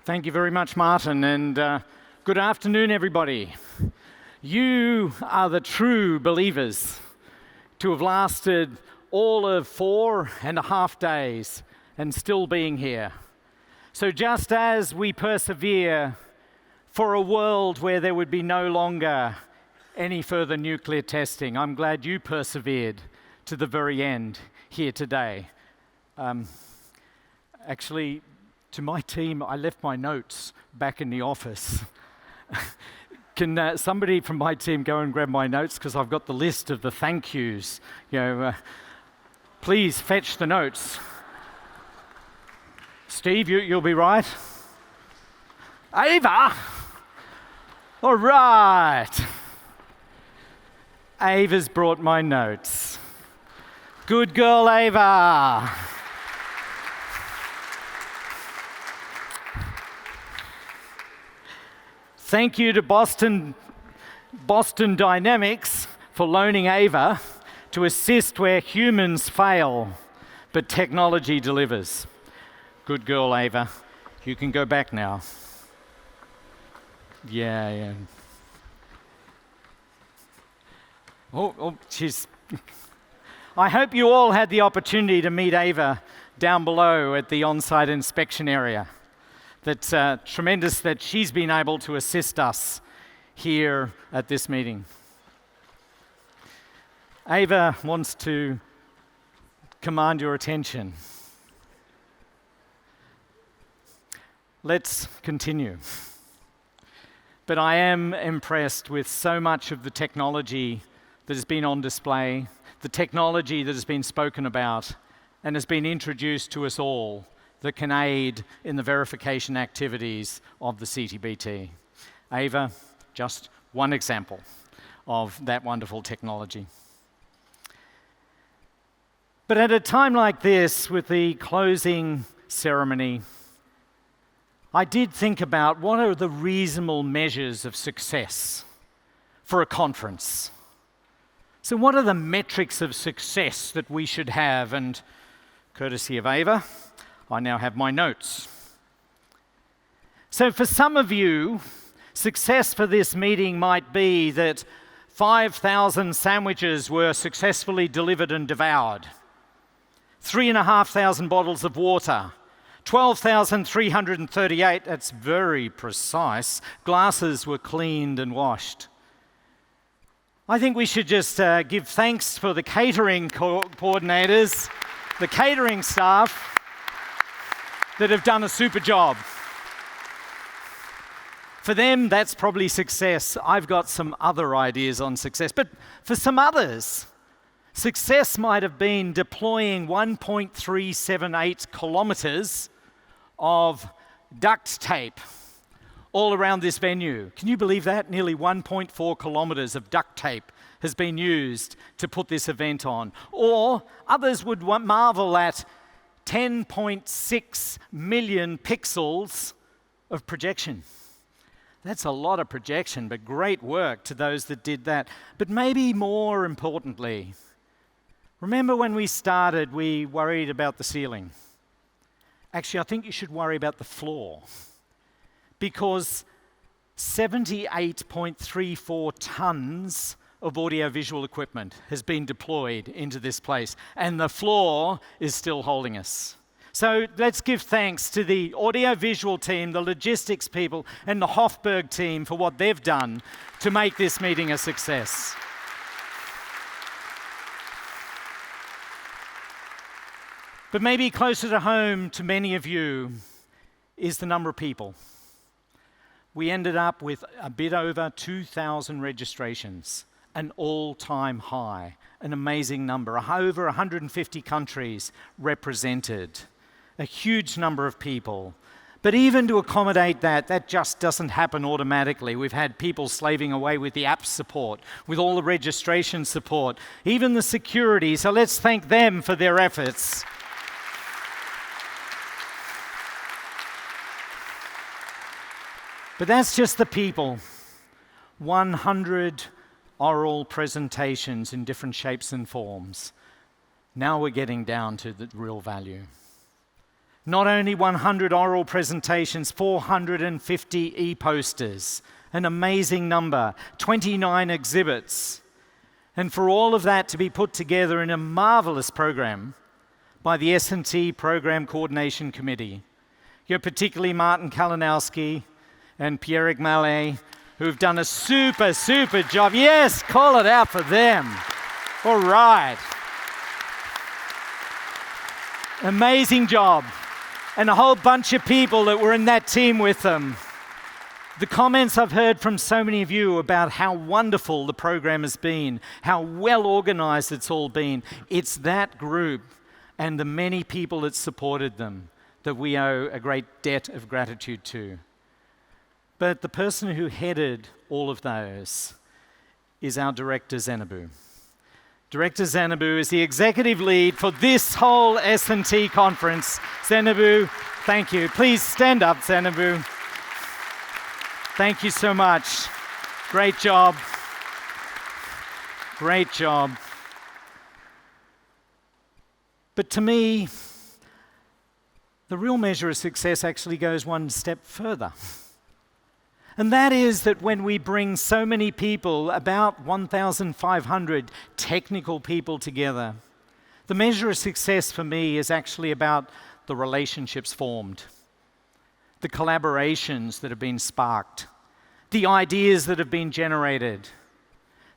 Thank you very much, Martin, and good afternoon, everybody. You are the true believers to have lasted all of 4.5 days and still being here. So just as we persevere for a world where there would be no longer any further nuclear testing, I'm glad you persevered to the very end here today. Actually, to my team, I left my notes back in the office. Can somebody from my team go and grab my notes, because I've got the list of the thank yous. Please fetch the notes. Steve, you'll be right. Ava! All right. Ava's brought my notes. Good girl, Ava. Thank you to Boston Dynamics for loaning Ava to assist where humans fail, but technology delivers. Good girl, Ava. You can go back now. Yeah. Oh, she's... I hope you all had the opportunity to meet Ava down below at the on-site inspection area. That's tremendous that she's been able to assist us here at this meeting. Ava wants to command your attention. Let's continue. But I am impressed with so much of the technology that has been on display, the technology that has been spoken about and has been introduced to us all, that can aid in the verification activities of the CTBT. Ava, just one example of that wonderful technology. But at a time like this, with the closing ceremony, I did think about what are the reasonable measures of success for a conference. So what are the metrics of success that we should have? And courtesy of Ava, I now have my notes. So for some of you, success for this meeting might be that 5,000 sandwiches were successfully delivered and devoured, 3,500 bottles of water, 12,338, that's very precise, glasses were cleaned and washed. I think we should just give thanks for the catering coordinators, the catering staff, that have done a super job. For them, that's probably success. I've got some other ideas on success. But for some others, success might have been deploying 1.378 kilometers of duct tape all around this venue. Can you believe that? Nearly 1.4 kilometers of duct tape has been used to put this event on. Or others would marvel at 10.6 million pixels of projection. That's a lot of projection, but great work to those that did that. But maybe more importantly, remember when we started, we worried about the ceiling. Actually, I think you should worry about the floor, because 78.34 tons of audiovisual equipment has been deployed into this place, and the floor is still holding us. So let's give thanks to the audiovisual team, the logistics people, and the Hofberg team for what they've done to make this meeting a success. But maybe closer to home to many of you is the number of people. We ended up with a bit over 2,000 registrations. An all-time high, an amazing number. Over 150 countries represented, a huge number of people. But even to accommodate that just doesn't happen automatically. We've had people slaving away with the app support, with all the registration support, even the security. So let's thank them for their efforts. But that's just the people. 100 oral presentations in different shapes and forms. Now we're getting down to the real value. Not only 100 oral presentations, 450 e-posters, an amazing number, 29 exhibits. And for all of that to be put together in a marvelous program by the S&T Program Coordination Committee. You're particularly Martin Kalinowski and Pierrick Mallet, who've done a super job. Yes, call it out for them. All right. Amazing job. And a whole bunch of people that were in that team with them. The comments I've heard from so many of you about how wonderful the program has been, how well organized it's all been, it's that group and the many people that supported them that we owe a great debt of gratitude to. But the person who headed all of those is our director, Zenabu. Director Zenabu is the executive lead for this whole S&T conference. Zenabu, thank you. Please stand up, Zenabu. Thank you so much. Great job. Great job. But to me, the real measure of success actually goes one step further. And that is that when we bring so many people, about 1,500 technical people together, the measure of success for me is actually about the relationships formed, the collaborations that have been sparked, the ideas that have been generated,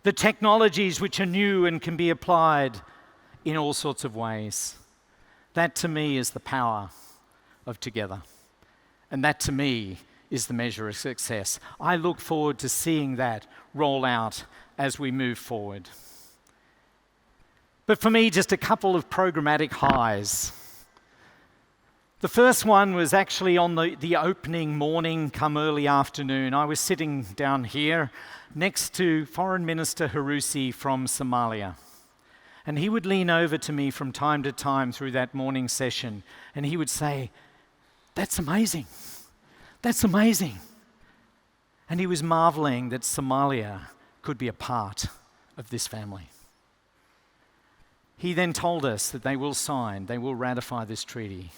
the technologies which are new and can be applied in all sorts of ways. That to me is the power of together. And that to me is the measure of success. I look forward to seeing that roll out as we move forward. But for me, just a couple of programmatic highs. The first one was actually on the opening morning, come early afternoon. I was sitting down here next to Foreign Minister Harusi from Somalia. And he would lean over to me from time to time through that morning session, and he would say, "That's amazing. That's amazing." And he was marveling that Somalia could be a part of this family. He then told us that they will ratify this treaty.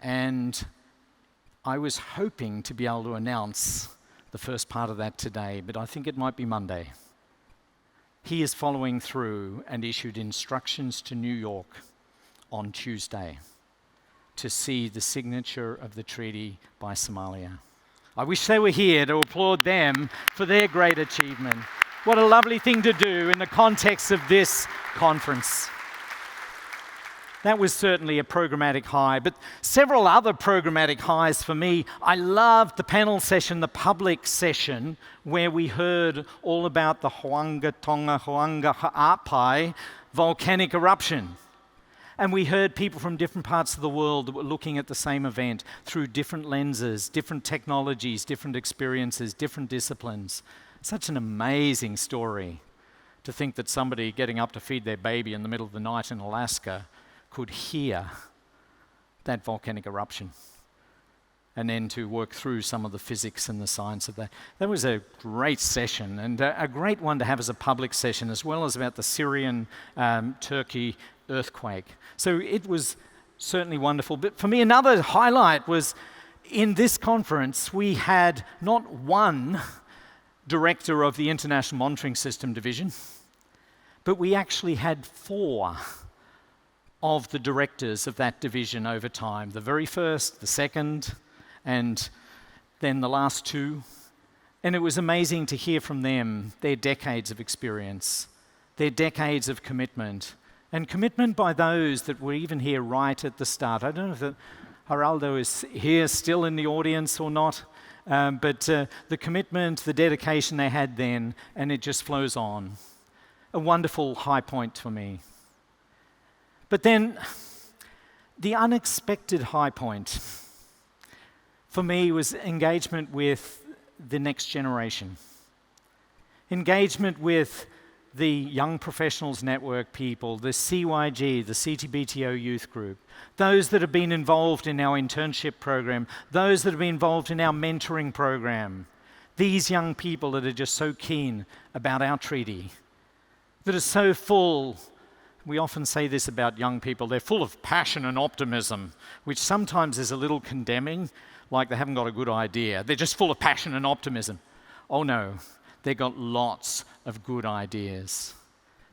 And I was hoping to be able to announce the first part of that today, but I think it might be Monday. He is following through and issued instructions to New York on Tuesday to see the signature of the treaty by Somalia. I wish they were here to applaud them for their great achievement. What a lovely thing to do in the context of this conference. That was certainly a programmatic high, but several other programmatic highs for me. I loved the panel session, the public session, where we heard all about the Huanga Tonga Huanga Ha'apai volcanic eruption. And we heard people from different parts of the world that were looking at the same event through different lenses, different technologies, different experiences, different disciplines. Such an amazing story to think that somebody getting up to feed their baby in the middle of the night in Alaska could hear that volcanic eruption and then to work through some of the physics and the science of that. That was a great session and a great one to have as a public session, as well as about the Syrian, Turkey earthquake. So it was certainly wonderful. But for me, another highlight was in this conference, we had not one director of the International Monitoring System Division, but we actually had 4 of the directors of that division over time. The very first, the second, and then the last 2. And it was amazing to hear from them their decades of experience, their decades of commitment, and commitment by those that were even here right at the start. I don't know if Geraldo is here still in the audience or not, but the commitment, the dedication they had then, and it just flows on. A wonderful high point for me. But then, the unexpected high point for me was engagement with the next generation. Engagement with the Young Professionals Network people, the CYG, the CTBTO youth group, those that have been involved in our internship program, those that have been involved in our mentoring program, these young people that are just so keen about our treaty, that are so full We often say this about young people. They're full of passion and optimism, which sometimes is a little condemning, like they haven't got a good idea. They're just full of passion and optimism. Oh no, they've got lots of good ideas.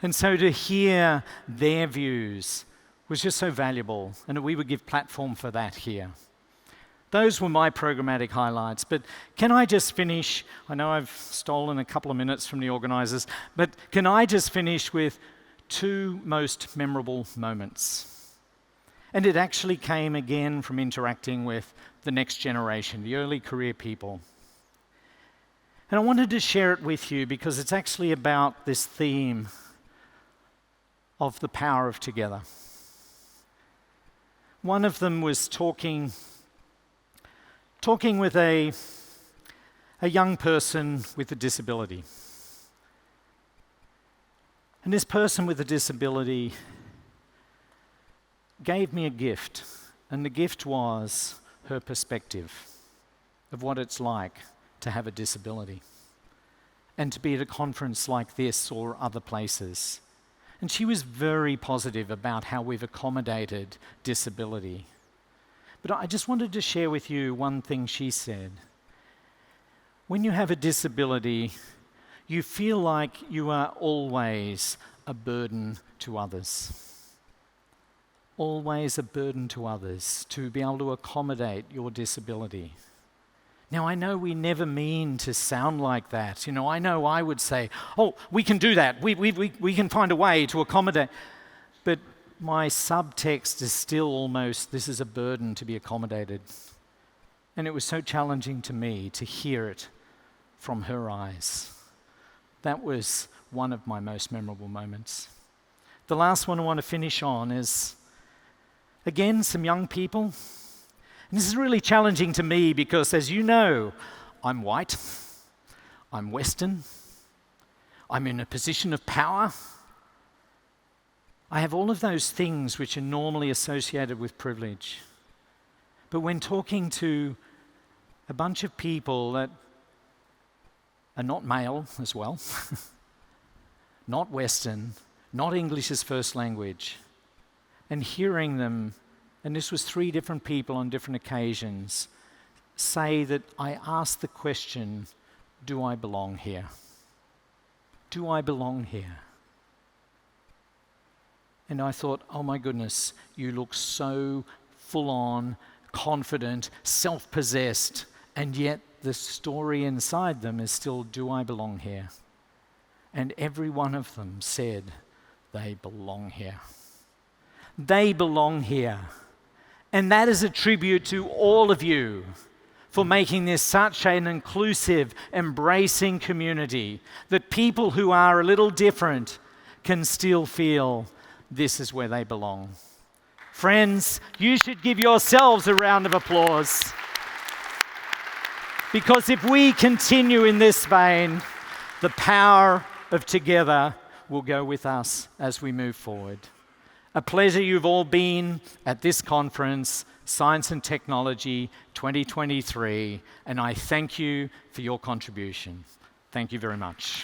And so to hear their views was just so valuable, and we would give platform for that here. Those were my programmatic highlights, but can I just finish? I know I've stolen a couple of minutes from the organisers, but can I just finish with two most memorable moments? And it actually came again from interacting with the next generation, the early career people. And I wanted to share it with you because it's actually about this theme of the power of together. One of them was talking with a young person with a disability. And this person with a disability gave me a gift, and the gift was her perspective of what it's like to have a disability and to be at a conference like this or other places. And she was very positive about how we've accommodated disability. But I just wanted to share with you one thing she said. When you have a disability, you feel like you are always a burden to others. Always a burden to others to be able to accommodate your disability. Now, I know we never mean to sound like that. I know I would say, oh, we can do that. We can find a way to accommodate. But my subtext is still almost, this is a burden to be accommodated. And it was so challenging to me to hear it from her eyes. That was one of my most memorable moments. The last one I want to finish on is, again, some young people. And this is really challenging to me because, as you know, I'm white, I'm Western, I'm in a position of power. I have all of those things which are normally associated with privilege. But when talking to a bunch of people that are not male as well, not Western, not English as first language, and hearing them, and this was 3 different people on different occasions, say that I asked the question, do I belong here? Do I belong here? And I thought, oh my goodness, you look so full on, confident, self-possessed, and yet the story inside them is still, do I belong here? And every one of them said, they belong here. They belong here. And that is a tribute to all of you for making this such an inclusive, embracing community that people who are a little different can still feel this is where they belong. Friends, you should give yourselves a round of applause. Because if we continue in this vein, the power of together will go with us as we move forward. A pleasure you've all been at this conference, Science and Technology 2023, and I thank you for your contribution. Thank you very much.